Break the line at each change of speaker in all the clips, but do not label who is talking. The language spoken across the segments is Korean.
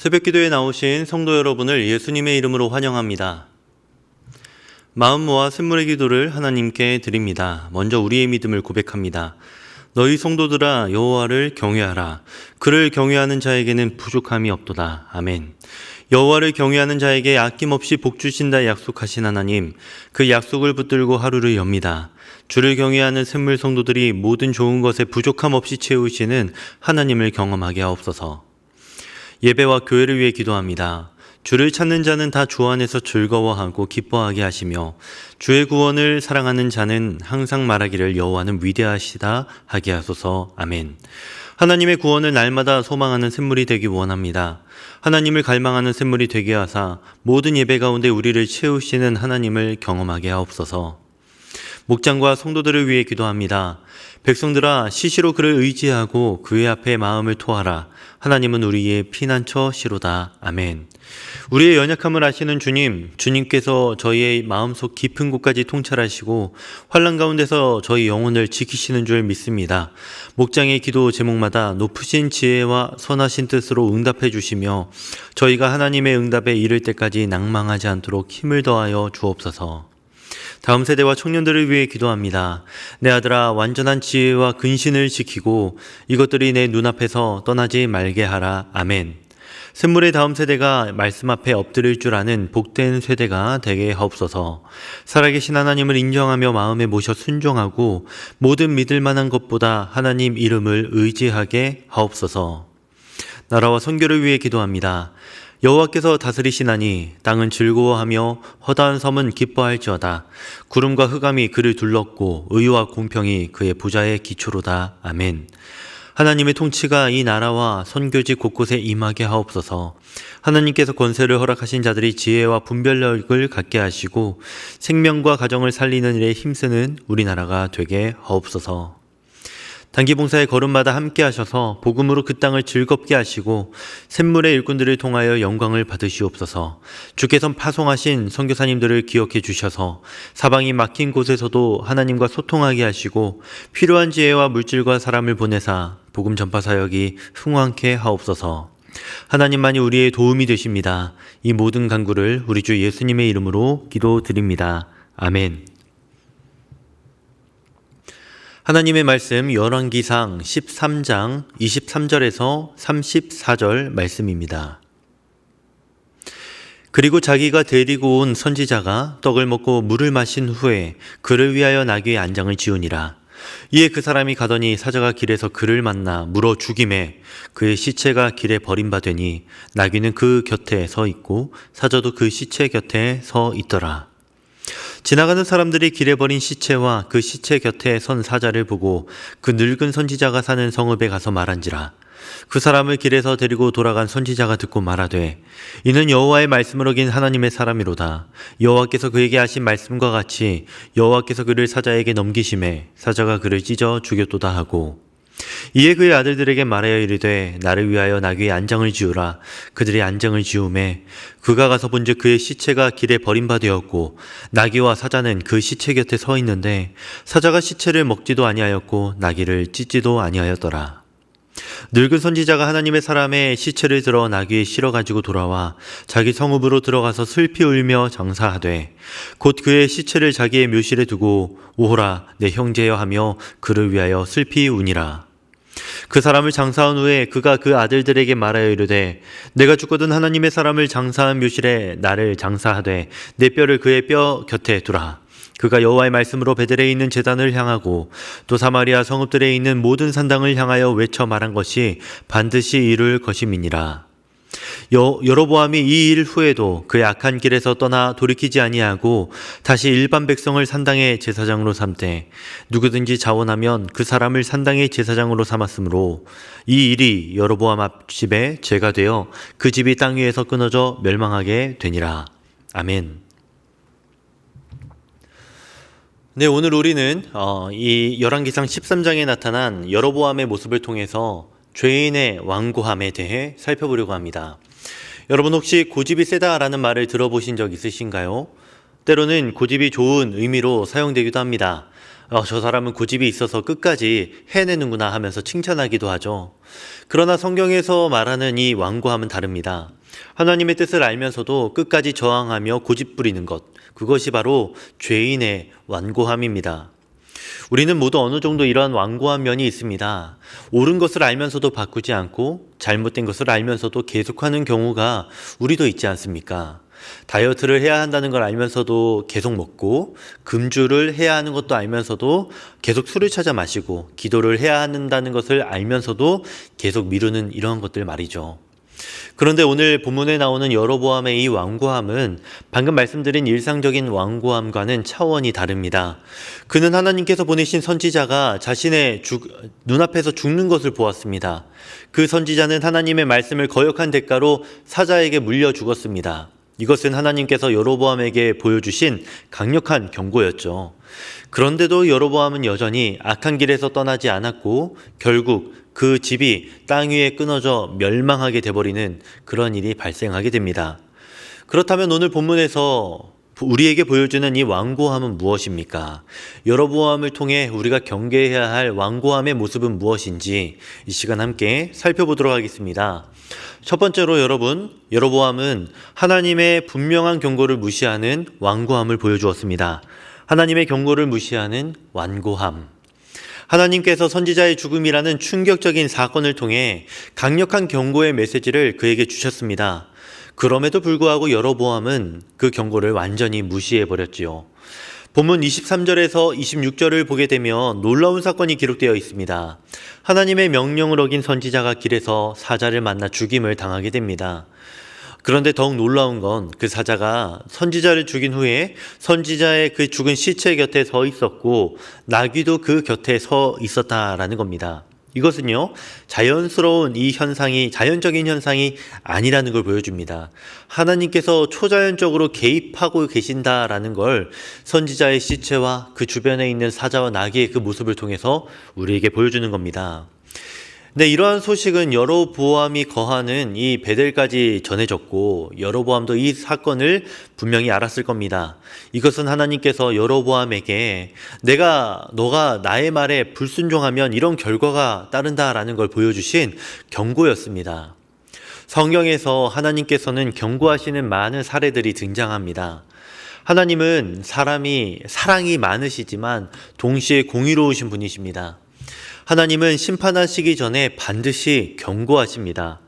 새벽기도에 나오신 성도 여러분을 예수님의 이름으로 환영합니다. 마음 모아 샘물의 기도를 하나님께 드립니다. 먼저 우리의 믿음을 고백합니다. 너희 성도들아 여호와를 경외하라. 그를 경외하는 자에게는 부족함이 없도다. 아멘. 여호와를 경외하는 자에게 아낌없이 복 주신다 약속하신 하나님, 그 약속을 붙들고 하루를 엽니다. 주를 경외하는 샘물 성도들이 모든 좋은 것에 부족함 없이 채우시는 하나님을 경험하게 하옵소서. 예배와 교회를 위해 기도합니다. 주를 찾는 자는 다 주 안에서 즐거워하고 기뻐하게 하시며 주의 구원을 사랑하는 자는 항상 말하기를 여호와는 위대하시다 하게 하소서. 아멘. 하나님의 구원을 날마다 소망하는 샘물이 되기 원합니다. 하나님을 갈망하는 샘물이 되게 하사 모든 예배 가운데 우리를 채우시는 하나님을 경험하게 하옵소서. 목장과 성도들을 위해 기도합니다. 백성들아 시시로 그를 의지하고 그의 앞에 마음을 토하라. 하나님은 우리의 피난처 시로다. 아멘. 우리의 연약함을 아시는 주님께서 저희의 마음속 깊은 곳까지 통찰하시고 환난 가운데서 저희 영혼을 지키시는 줄 믿습니다. 목장의 기도 제목마다 높으신 지혜와 선하신 뜻으로 응답해 주시며 저희가 하나님의 응답에 이를 때까지 낭망하지 않도록 힘을 더하여 주옵소서. 다음 세대와 청년들을 위해 기도합니다. 내 아들아 완전한 지혜와 근신을 지키고 이것들이 내 눈앞에서 떠나지 말게 하라. 아멘. 샘물의 다음 세대가 말씀 앞에 엎드릴 줄 아는 복된 세대가 되게 하옵소서. 살아계신 하나님을 인정하며 마음에 모셔 순종하고 모든 믿을 만한 것보다 하나님 이름을 의지하게 하옵소서. 나라와 선교를 위해 기도합니다. 여호와께서 다스리시나니 땅은 즐거워하며 허다한 섬은 기뻐할지어다. 구름과 흑암이 그를 둘렀고 의와 공평이 그의 부자의 기초로다. 아멘. 하나님의 통치가 이 나라와 선교지 곳곳에 임하게 하옵소서. 하나님께서 권세를 허락하신 자들이 지혜와 분별력을 갖게 하시고 생명과 가정을 살리는 일에 힘쓰는 우리나라가 되게 하옵소서. 단기 봉사의 걸음마다 함께 하셔서 복음으로 그 땅을 즐겁게 하시고 샘물의 일꾼들을 통하여 영광을 받으시옵소서. 주께서 파송하신 선교사님들을 기억해 주셔서 사방이 막힌 곳에서도 하나님과 소통하게 하시고 필요한 지혜와 물질과 사람을 보내사 복음 전파 사역이 흥왕케 하옵소서. 하나님만이 우리의 도움이 되십니다. 이 모든 간구를 우리 주 예수님의 이름으로 기도드립니다. 아멘. 하나님의 말씀 열왕기상 13장 23절에서 34절 말씀입니다. 그리고 자기가 데리고 온 선지자가 떡을 먹고 물을 마신 후에 그를 위하여 나귀의 안장을 지우니라. 이에 그 사람이 가더니 사자가 길에서 그를 만나 물어 죽임에 그의 시체가 길에 버림받으니 나귀는 그 곁에 서 있고 사자도 그 시체 곁에 서 있더라. 지나가는 사람들이 길에 버린 시체와 그 시체 곁에 선 사자를 보고 그 늙은 선지자가 사는 성읍에 가서 말한지라. 그 사람을 길에서 데리고 돌아간 선지자가 듣고 말하되 이는 여호와의 말씀을 어긴 하나님의 사람이로다. 여호와께서 그에게 하신 말씀과 같이 여호와께서 그를 사자에게 넘기심에 사자가 그를 찢어 죽였도다 하고 이에 그의 아들들에게 말하여 이르되 나를 위하여 나귀의 안장을 지우라. 그들이 안장을 지우매 그가 가서 본즉 그의 시체가 길에 버림받았고 나귀와 사자는 그 시체 곁에 서 있는데 사자가 시체를 먹지도 아니하였고 나귀를 찢지도 아니하였더라. 늙은 선지자가 하나님의 사람의 시체를 들어 나귀에 실어 가지고 돌아와 자기 성읍으로 들어가서 슬피 울며 장사하되 곧 그의 시체를 자기의 묘실에 두고 오호라 내 형제여 하며 그를 위하여 슬피 우니라. 그 사람을 장사한 후에 그가 그 아들들에게 말하여 이르되 내가 죽거든 하나님의 사람을 장사한 묘실에 나를 장사하되 내 뼈를 그의 뼈 곁에 두라. 그가 여호와의 말씀으로 베델에 있는 제단을 향하고 또 사마리아 성읍들에 있는 모든 산당을 향하여 외쳐 말한 것이 반드시 이룰 것임이니라. 여로보암이 이 일 후에도 그의 악한 길에서 떠나 돌이키지 아니하고 다시 일반 백성을 산당의 제사장으로 삼되 누구든지 자원하면 그 사람을 산당의 제사장으로 삼았으므로 이 일이 여로보암 앞집에 죄가 되어 그 집이 땅 위에서 끊어져 멸망하게 되니라. 아멘. 네, 오늘 우리는 이 열왕기상 13장에 나타난 여로보암의 모습을 통해서 죄인의 완고함에 대해 살펴보려고 합니다. 여러분 혹시 고집이 세다라는 말을 들어보신 적 있으신가요? 때로는 고집이 좋은 의미로 사용되기도 합니다. 저 사람은 고집이 있어서 끝까지 해내는구나 하면서 칭찬하기도 하죠. 그러나 성경에서 말하는 이 완고함은 다릅니다. 하나님의 뜻을 알면서도 끝까지 저항하며 고집 부리는 것, 그것이 바로 죄인의 완고함입니다. 우리는 모두 어느 정도 이러한 완고한 면이 있습니다. 옳은 것을 알면서도 바꾸지 않고 잘못된 것을 알면서도 계속하는 경우가 우리도 있지 않습니까? 다이어트를 해야 한다는 걸 알면서도 계속 먹고, 금주를 해야 하는 것도 알면서도 계속 술을 찾아 마시고, 기도를 해야 한다는 것을 알면서도 계속 미루는 이러한 것들 말이죠. 그런데 오늘 본문에 나오는 여로보암의 이 완고함은 방금 말씀드린 일상적인 완고함과는 차원이 다릅니다. 그는 하나님께서 보내신 선지자가 자신의 눈앞에서 죽는 것을 보았습니다. 그 선지자는 하나님의 말씀을 거역한 대가로 사자에게 물려 죽었습니다. 이것은 하나님께서 여로보암에게 보여주신 강력한 경고였죠. 그런데도 여로보암은 여전히 악한 길에서 떠나지 않았고 결국 그 집이 땅 위에 끊어져 멸망하게 돼버리는 그런 일이 발생하게 됩니다. 그렇다면 오늘 본문에서 우리에게 보여주는 이 완고함은 무엇입니까? 여로보암을 통해 우리가 경계해야 할 완고함의 모습은 무엇인지 이 시간 함께 살펴보도록 하겠습니다. 첫 번째로 여로보암은 하나님의 분명한 경고를 무시하는 완고함을 보여주었습니다. 하나님의 경고를 무시하는 완고함. 하나님께서 선지자의 죽음이라는 충격적인 사건을 통해 강력한 경고의 메시지를 그에게 주셨습니다. 그럼에도 불구하고 여로보암은 그 경고를 완전히 무시해버렸지요. 본문 23절에서 26절을 보게 되면 놀라운 사건이 기록되어 있습니다. 하나님의 명령을 어긴 선지자가 길에서 사자를 만나 죽임을 당하게 됩니다. 그런데 더욱 놀라운 건 그 사자가 선지자를 죽인 후에 선지자의 그 죽은 시체 곁에 서 있었고 나귀도 그 곁에 서 있었다라는 겁니다. 이것은요, 자연스러운 이 현상이 자연적인 현상이 아니라는 걸 보여줍니다. 하나님께서 초자연적으로 개입하고 계신다라는 걸 선지자의 시체와 그 주변에 있는 사자와 나귀의 그 모습을 통해서 우리에게 보여주는 겁니다. 네, 이러한 소식은 여로보암이 거하는 이 베델까지 전해졌고 여로보암도 이 사건을 분명히 알았을 겁니다. 이것은 하나님께서 여로보암에게 너가 나의 말에 불순종하면 이런 결과가 따른다라는 걸 보여주신 경고였습니다. 성경에서 하나님께서는 경고하시는 많은 사례들이 등장합니다. 하나님은 사랑이 많으시지만 동시에 공의로우신 분이십니다. 하나님은 심판하시기 전에 반드시 경고하십니다.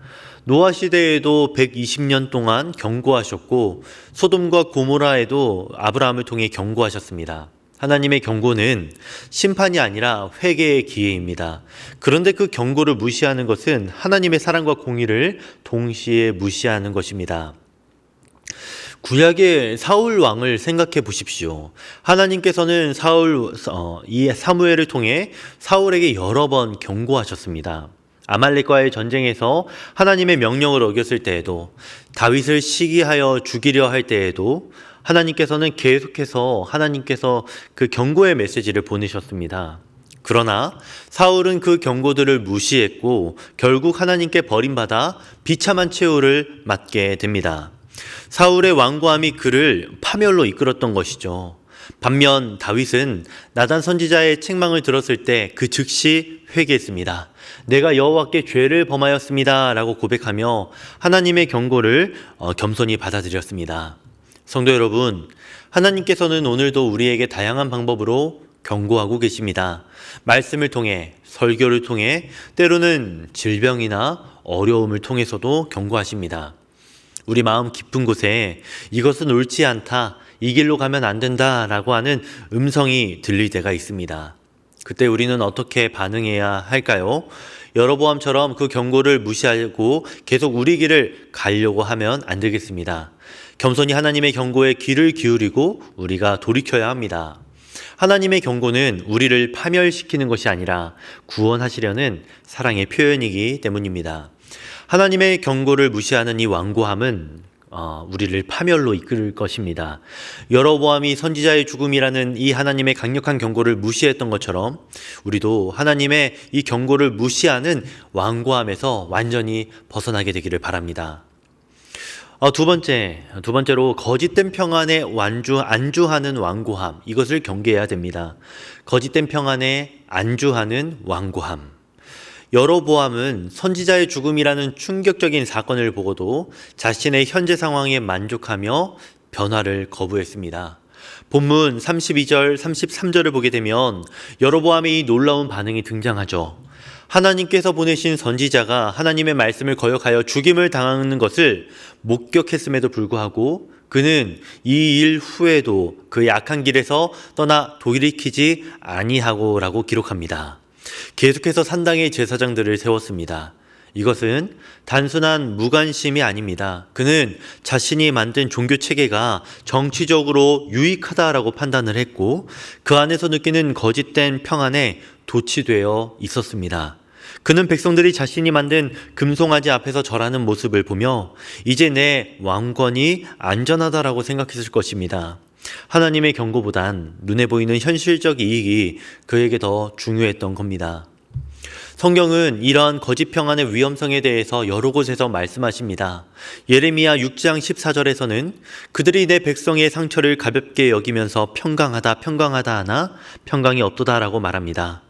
노아 시대에도 120년 동안 경고하셨고 소돔과 고모라에도 아브라함을 통해 경고하셨습니다. 하나님의 경고는 심판이 아니라 회개의 기회입니다. 그런데 그 경고를 무시하는 것은 하나님의 사랑과 공의를 동시에 무시하는 것입니다. 구약의 사울 왕을 생각해 보십시오. 하나님께서는 이 사무엘을 통해 사울에게 여러 번 경고하셨습니다. 아말렉과의 전쟁에서 하나님의 명령을 어겼을 때에도, 다윗을 시기하여 죽이려 할 때에도 하나님께서는 계속해서 그 경고의 메시지를 보내셨습니다. 그러나 사울은 그 경고들을 무시했고 결국 하나님께 버림받아 비참한 최후를 맞게 됩니다. 사울의 완고함이 그를 파멸로 이끌었던 것이죠. 반면 다윗은 나단 선지자의 책망을 들었을 때 그 즉시 회개했습니다. 내가 여호와께 죄를 범하였습니다 라고 고백하며 하나님의 경고를 겸손히 받아들였습니다. 성도 여러분, 하나님께서는 오늘도 우리에게 다양한 방법으로 경고하고 계십니다. 말씀을 통해, 설교를 통해, 때로는 질병이나 어려움을 통해서도 경고하십니다. 우리 마음 깊은 곳에 이것은 옳지 않다, 이 길로 가면 안 된다 라고 하는 음성이 들릴 때가 있습니다. 그때 우리는 어떻게 반응해야 할까요? 여로보암처럼 그 경고를 무시하고 계속 우리 길을 가려고 하면 안 되겠습니다. 겸손히 하나님의 경고에 귀를 기울이고 우리가 돌이켜야 합니다. 하나님의 경고는 우리를 파멸시키는 것이 아니라 구원하시려는 사랑의 표현이기 때문입니다. 하나님의 경고를 무시하는 이 완고함은 우리를 파멸로 이끌 것입니다. 여로보암이 선지자의 죽음이라는 이 하나님의 강력한 경고를 무시했던 것처럼 우리도 하나님의 이 경고를 무시하는 완고함에서 완전히 벗어나게 되기를 바랍니다. 두 번째로 거짓된 평안에 안주하는 완고함. 이것을 경계해야 됩니다. 거짓된 평안에 안주하는 완고함. 여로보암은 선지자의 죽음이라는 충격적인 사건을 보고도 자신의 현재 상황에 만족하며 변화를 거부했습니다. 본문 32절, 33절을 보게 되면 여로보암의 이 놀라운 반응이 등장하죠. 하나님께서 보내신 선지자가 하나님의 말씀을 거역하여 죽임을 당하는 것을 목격했음에도 불구하고 그는 이 일 후에도 그 약한 길에서 떠나 돌이키지 아니하고라고 기록합니다. 계속해서 산당의 제사장들을 세웠습니다. 이것은 단순한 무관심이 아닙니다. 그는 자신이 만든 종교 체계가 정치적으로 유익하다라고 판단을 했고 그 안에서 느끼는 거짓된 평안에 도취되어 있었습니다. 그는 백성들이 자신이 만든 금송아지 앞에서 절하는 모습을 보며 이제 내 왕권이 안전하다라고 생각했을 것입니다. 하나님의 경고보단 눈에 보이는 현실적 이익이 그에게 더 중요했던 겁니다. 성경은 이러한 거짓 평안의 위험성에 대해서 여러 곳에서 말씀하십니다. 예레미야 6장 14절에서는 그들이 내 백성의 상처를 가볍게 여기면서 평강하다 하나 평강이 없도다라고 말합니다.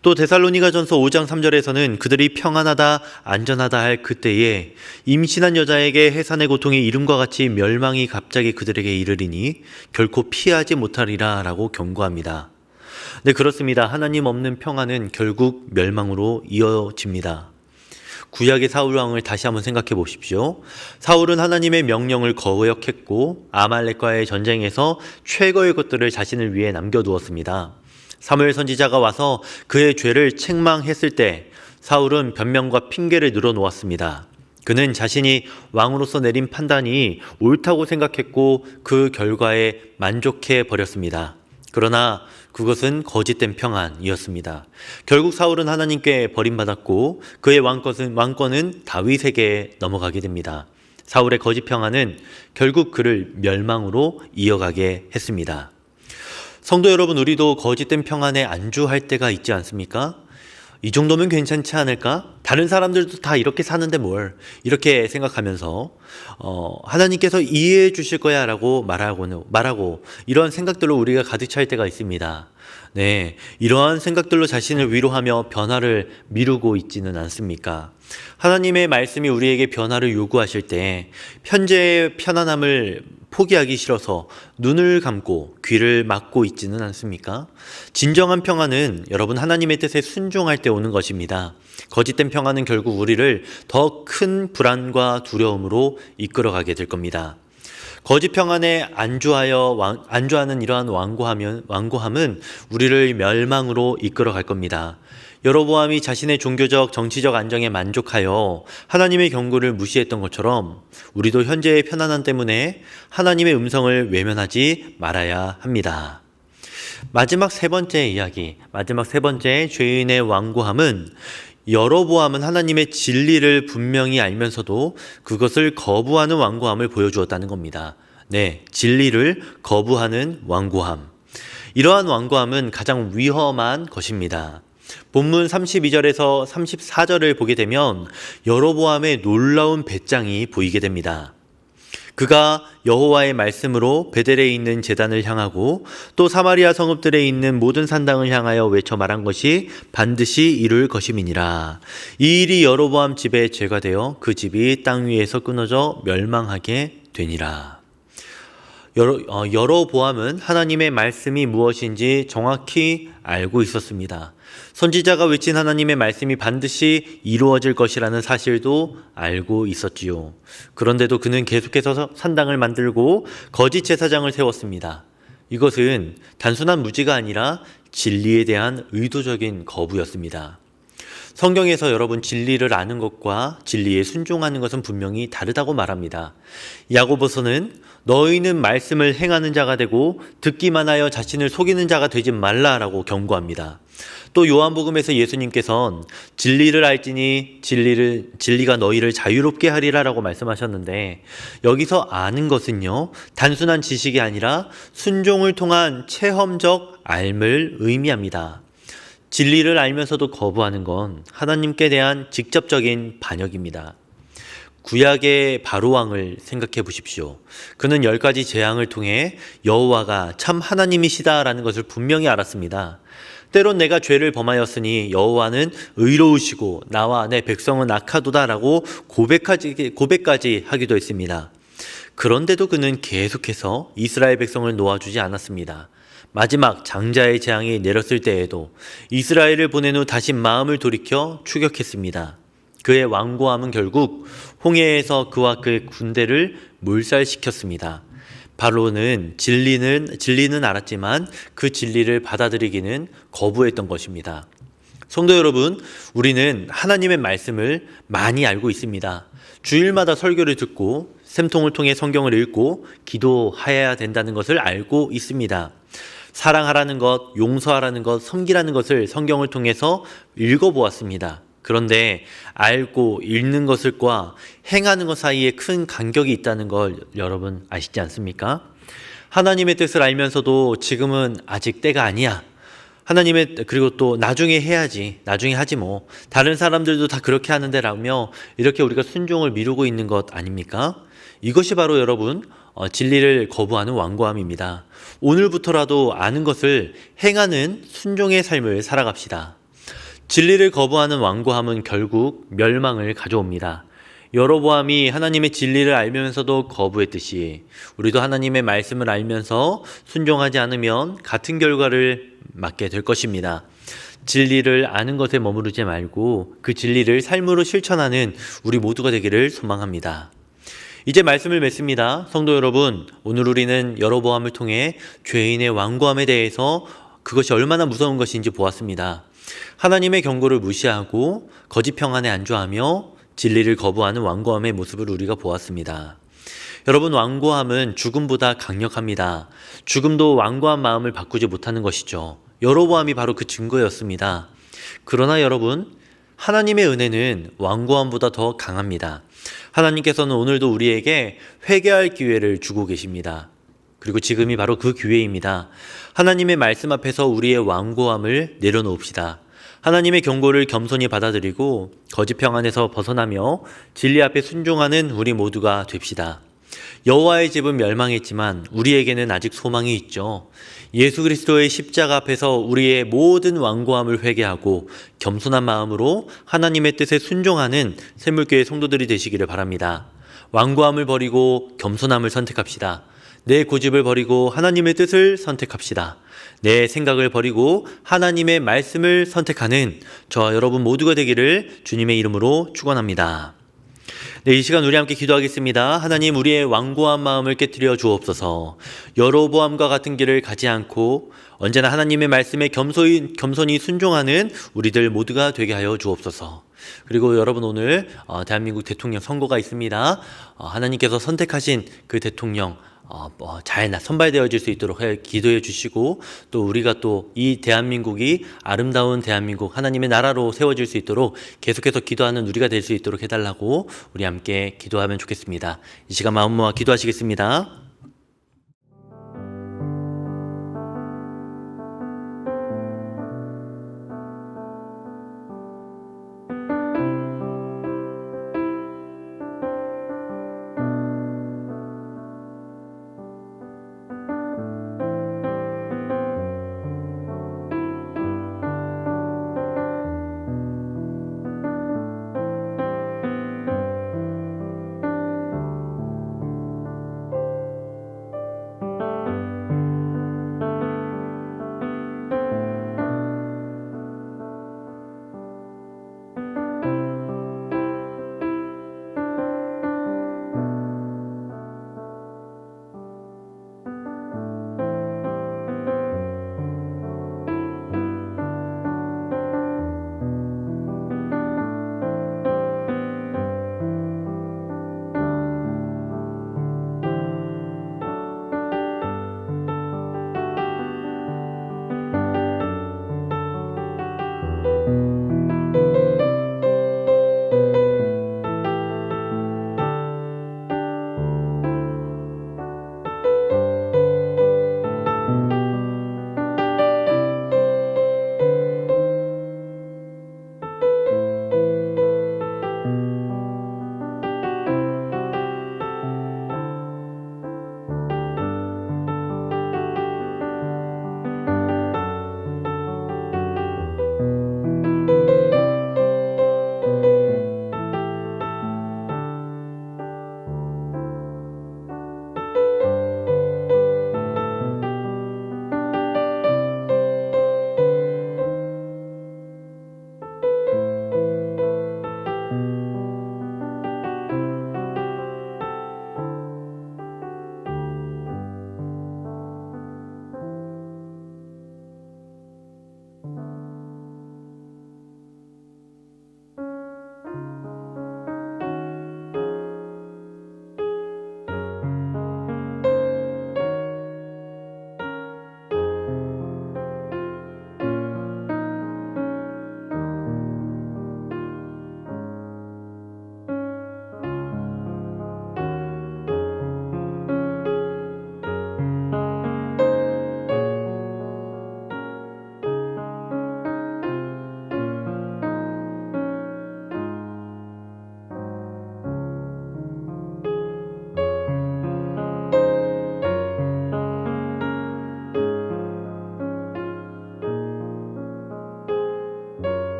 또 데살로니가전서 5장 3절에서는 그들이 평안하다 안전하다 할 그때에 임신한 여자에게 해산의 고통이 이름과 같이 멸망이 갑자기 그들에게 이르리니 결코 피하지 못하리라 라고 경고합니다. 네, 그렇습니다. 하나님 없는 평안은 결국 멸망으로 이어집니다. 구약의 사울 왕을 다시 한번 생각해 보십시오. 사울은 하나님의 명령을 거역했고 아말렉과의 전쟁에서 최고의 것들을 자신을 위해 남겨두었습니다. 사무엘 선지자가 와서 그의 죄를 책망했을 때 사울은 변명과 핑계를 늘어놓았습니다. 그는 자신이 왕으로서 내린 판단이 옳다고 생각했고 그 결과에 만족해 버렸습니다. 그러나 그것은 거짓된 평안이었습니다. 결국 사울은 하나님께 버림받았고 그의 왕권은 다윗에게 넘어가게 됩니다. 사울의 거짓 평안은 결국 그를 멸망으로 이어가게 했습니다. 성도 여러분, 우리도 거짓된 평안에 안주할 때가 있지 않습니까? 이 정도면 괜찮지 않을까? 다른 사람들도 다 이렇게 사는데 뭘 이렇게 생각하면서 하나님께서 이해해 주실 거야 라고 말하고 이런 생각들로 우리가 가득 찰 때가 있습니다. 네, 이러한 생각들로 자신을 위로하며 변화를 미루고 있지는 않습니까? 하나님의 말씀이 우리에게 변화를 요구하실 때 현재의 편안함을 포기하기 싫어서 눈을 감고 귀를 막고 있지는 않습니까? 진정한 평안은 여러분 하나님의 뜻에 순종할 때 오는 것입니다. 거짓된 평안은 결국 우리를 더 큰 불안과 두려움으로 이끌어가게 될 겁니다. 거짓 평안에 안주하는 이러한 완고함은 우리를 멸망으로 이끌어갈 겁니다. 여로보암이 자신의 종교적, 정치적 안정에 만족하여 하나님의 경고를 무시했던 것처럼 우리도 현재의 편안함 때문에 하나님의 음성을 외면하지 말아야 합니다. 마지막 세 번째 죄인의 완고함은 여로보암은 하나님의 진리를 분명히 알면서도 그것을 거부하는 완고함을 보여주었다는 겁니다. 네, 진리를 거부하는 완고함. 이러한 완고함은 가장 위험한 것입니다. 본문 32절에서 34절을 보게 되면 여로보암의 놀라운 배짱이 보이게 됩니다. 그가 여호와의 말씀으로 베델에 있는 제단을 향하고 또 사마리아 성읍들에 있는 모든 산당을 향하여 외쳐 말한 것이 반드시 이룰 것임이니라. 이 일이 여로보암 집의 죄가 되어 그 집이 땅 위에서 끊어져 멸망하게 되니라. 여로보암은 하나님의 말씀이 무엇인지 정확히 알고 있었습니다. 선지자가 외친 하나님의 말씀이 반드시 이루어질 것이라는 사실도 알고 있었지요. 그런데도 그는 계속해서 산당을 만들고 거짓 제사장을 세웠습니다. 이것은 단순한 무지가 아니라 진리에 대한 의도적인 거부였습니다. 성경에서 여러분 진리를 아는 것과 진리에 순종하는 것은 분명히 다르다고 말합니다. 야고보서는 너희는 말씀을 행하는 자가 되고 듣기만 하여 자신을 속이는 자가 되지 말라라고 경고합니다. 또 요한복음에서 예수님께서는 진리를 알지니 진리가 너희를 자유롭게 하리라라고 말씀하셨는데 여기서 아는 것은요 단순한 지식이 아니라 순종을 통한 체험적 알을 의미합니다. 진리를 알면서도 거부하는 건 하나님께 대한 직접적인 반역입니다. 구약의 바로왕을 생각해 보십시오. 그는 10가지 재앙을 통해 여호와가 참 하나님이시다라는 것을 분명히 알았습니다. 때론 내가 죄를 범하였으니 여호와는 의로우시고 나와 내 백성은 악하도다라고 고백까지 하기도 했습니다. 그런데도 그는 계속해서 이스라엘 백성을 놓아주지 않았습니다. 마지막 장자의 재앙이 내렸을 때에도 이스라엘을 보낸 후 다시 마음을 돌이켜 추격했습니다. 그의 완고함은 결국 홍해에서 그와 그의 군대를 몰살시켰습니다. 바로는 진리는 알았지만 그 진리를 받아들이기는 거부했던 것입니다. 성도 여러분, 우리는 하나님의 말씀을 많이 알고 있습니다. 주일마다 설교를 듣고 샘통을 통해 성경을 읽고 기도해야 된다는 것을 알고 있습니다. 사랑하라는 것, 용서하라는 것, 섬기라는 것을 성경을 통해서 읽어보았습니다. 그런데 알고 읽는 것과 행하는 것 사이에 큰 간격이 있다는 걸 여러분 아시지 않습니까? 하나님의 뜻을 알면서도 지금은 아직 때가 아니야. 그리고 또 나중에 해야지, 나중에 하지 뭐. 다른 사람들도 다 그렇게 하는데 라며 이렇게 우리가 순종을 미루고 있는 것 아닙니까? 이것이 바로 여러분 진리를 거부하는 완고함입니다. 오늘부터라도 아는 것을 행하는 순종의 삶을 살아갑시다. 진리를 거부하는 완고함은 결국 멸망을 가져옵니다. 여로보암이 하나님의 진리를 알면서도 거부했듯이 우리도 하나님의 말씀을 알면서 순종하지 않으면 같은 결과를 맞게 될 것입니다. 진리를 아는 것에 머무르지 말고 그 진리를 삶으로 실천하는 우리 모두가 되기를 소망합니다. 이제 말씀을 맺습니다. 성도 여러분, 오늘 우리는 여로보암을 통해 죄인의 완고함에 대해서 그것이 얼마나 무서운 것인지 보았습니다. 하나님의 경고를 무시하고 거짓 평안에 안주하며 진리를 거부하는 완고함의 모습을 우리가 보았습니다. 여러분, 완고함은 죽음보다 강력합니다. 죽음도 완고한 마음을 바꾸지 못하는 것이죠. 여로보암이 바로 그 증거였습니다. 그러나 여러분, 하나님의 은혜는 완고함보다 더 강합니다. 하나님께서는 오늘도 우리에게 회개할 기회를 주고 계십니다. 그리고 지금이 바로 그 기회입니다. 하나님의 말씀 앞에서 우리의 완고함을 내려놓읍시다. 하나님의 경고를 겸손히 받아들이고 거짓 평안에서 벗어나며 진리 앞에 순종하는 우리 모두가 됩시다. 여호와의 집은 멸망했지만 우리에게는 아직 소망이 있죠. 예수 그리스도의 십자가 앞에서 우리의 모든 완고함을 회개하고 겸손한 마음으로 하나님의 뜻에 순종하는 샘물교회 성도들이 되시기를 바랍니다. 완고함을 버리고 겸손함을 선택합시다. 내 고집을 버리고 하나님의 뜻을 선택합시다. 내 생각을 버리고 하나님의 말씀을 선택하는 저와 여러분 모두가 되기를 주님의 이름으로 축원합니다. 네, 이 시간 우리 함께 기도하겠습니다. 하나님, 우리의 완고한 마음을 깨뜨려 주옵소서. 여로보암과 같은 길을 가지 않고 언제나 하나님의 말씀에 겸손히 순종하는 우리들 모두가 되게 하여 주옵소서. 그리고 여러분, 오늘 대한민국 대통령 선거가 있습니다. 하나님께서 선택하신 그 대통령 잘 선발되어질 수 있도록 기도해 주시고, 또 우리가 또 이 대한민국이 아름다운 대한민국 하나님의 나라로 세워질 수 있도록 계속해서 기도하는 우리가 될 수 있도록 해달라고 우리 함께 기도하면 좋겠습니다. 이 시간 마음 모아 기도하시겠습니다.